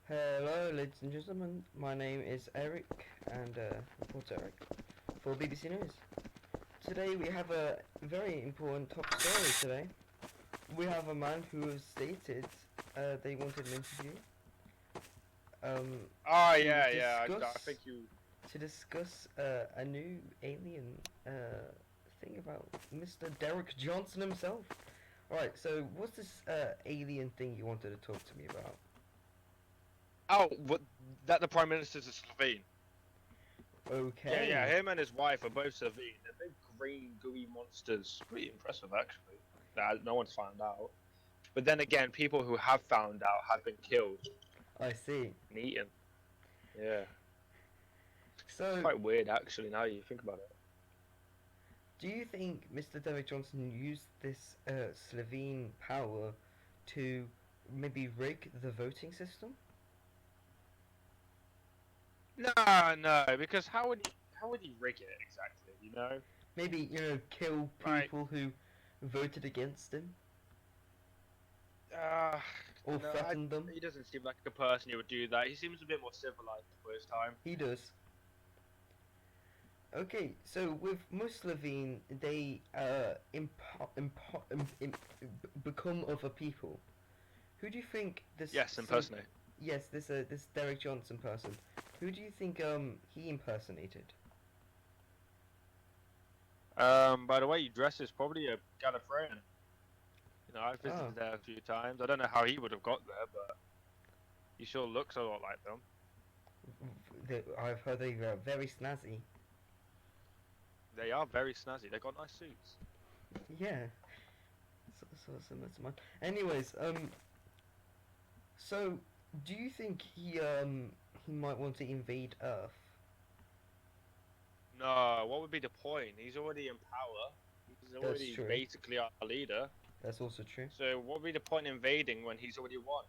Hello, ladies and gentlemen. My name is Eric, and reporter Eric for BBC News. Today we have a very important top story. Today we have a man who has stated they wanted an interview um, Oh to yeah, yeah. I discuss think you. a new alien thing about Mr. Derek Johnson himself. All right. So what's this alien thing you wanted to talk to me about? Oh, what? That the Prime Minister's a Slovene. Yeah, yeah. Okay. Him and his wife are both Slovene. They're big green gooey monsters. Pretty impressive, actually. That no one's found out. But then again, people who have found out have been killed I see. and eaten. Yeah, it's So, quite weird, actually. Now you think about it. do you think Mr. Derek Johnson used this Slovene power to maybe rig the voting system? No, no, because how would he rig it exactly? You know, Maybe, kill like people who voted against him uh, or no, threaten them? he doesn't seem like a person who would do that. He seems a bit more civilized for his time. He does. Okay, so with most Slovene, they become other people. Who do you think this? Yes, impersonate. Yes, this Derek Johnson person. Who do you think he impersonated? By the way, he dresses probably a Gallifreyan. You know, I've Oh, visited there a few times. I don't know how he would have got there, but he sure looks a lot like them. I've heard they are very snazzy. They are very snazzy. They got nice suits. Yeah, so similar to mine. Anyways, so do you think he might want to invade Earth? No, what would be the point? He's already in power. He's That's already true. basically our leader. That's also true. So what would be the point in invading when he's already won?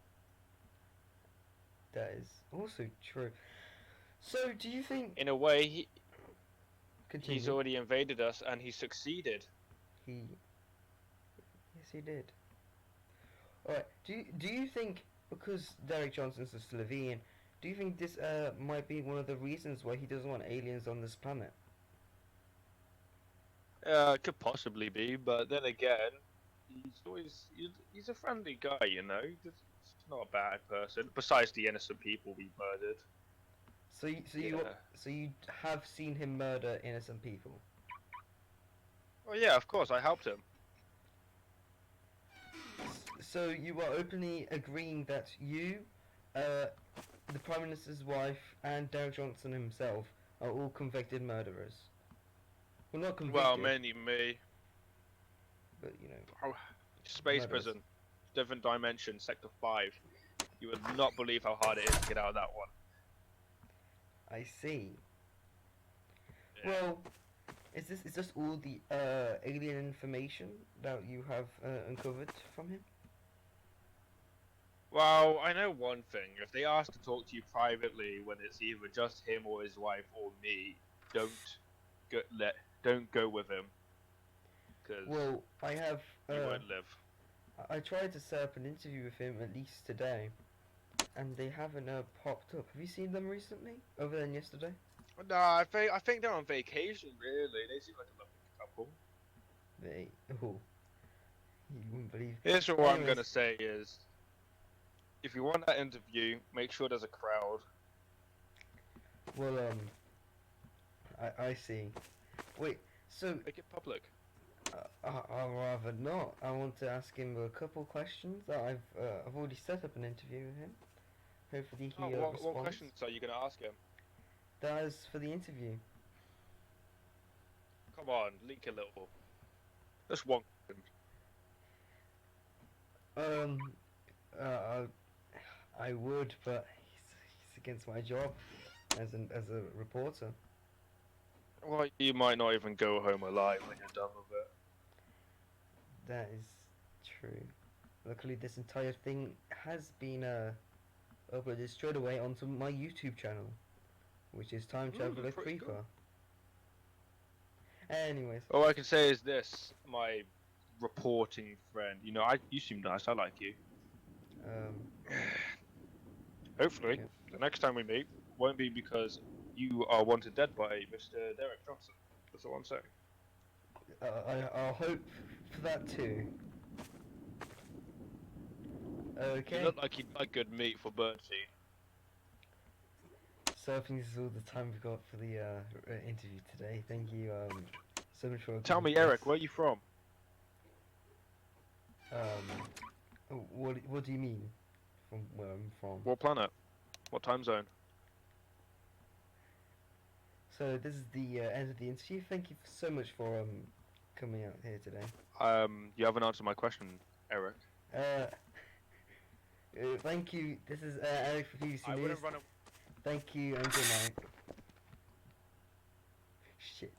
That is also true. So do you think? In a way, he's Continue. already invaded us and he succeeded. He Yes, he did. All right. Do you think because Derek Johnson's a Slovene, do you think this might be one of the reasons why he doesn't want aliens on this planet? Could possibly be, but then again, he's a friendly guy, you know. He's not a bad person. Besides the innocent people we murdered. So you, so you Yeah. so you have seen him murder innocent people. Oh yeah, of course I helped him. So you are openly agreeing that you, uh, the Prime Minister's wife, and Derek Johnson himself are all convicted murderers. Well, not Well, convicted, mainly me. but Oh, space murderers. prison, different dimension, sector 5. You would not believe how hard it is to get out of that one. I see. Yeah. Well, is this all the alien information that you have uncovered from him? Well, I know one thing. If they ask to talk to you privately when it's either just him or his wife or me, don't go, don't go with him, because Well, I have. you won't live. I tried to set up an interview with him at least today, and they haven't popped up. Have you seen them recently? Other than yesterday? No, I think they're on vacation. Really, they seem like a lovely couple. They. Oh, you wouldn't believe. Here's what I'm Anyways, gonna say is, if you want that interview, make sure there's a crowd. well, I see. Wait, so Make it public. I'd rather not. I want to ask him a couple questions that I've already set up an interview with him. Hopefully he Oh, what responds. questions are you gonna ask him? That is for the interview. Come on, leak a little. Just one question. Um, uh, I would, but he's against my job as a reporter. Well, you might not even go home alive when you're done with it. That is true. Luckily, this entire thing has been uploaded straight away onto my YouTube channel, which is Time Traveler Pretty Creeper. good. Anyways, All I can say is this, my reporting friend. You know, you seem nice. I like you. um, Hopefully, Yeah. the next time we meet won't be because you are wanted dead by Mr. Derek Johnson. That's all I'm saying. I'll hope for that too. You Okay. look like you'd like good meat for birdseed. So I think this is all the time we've got for the interview today. Thank you so much for Tell agreeing me, to Eric, this. where are you from? What do you mean from where I'm from? What planet? What time zone? So this is the end of the interview. Thank you so much for coming out here today. You haven't answered my question, Eric. Thank you. This is Eric for BBC I News. wouldn't run a Thank you and good night. Shit.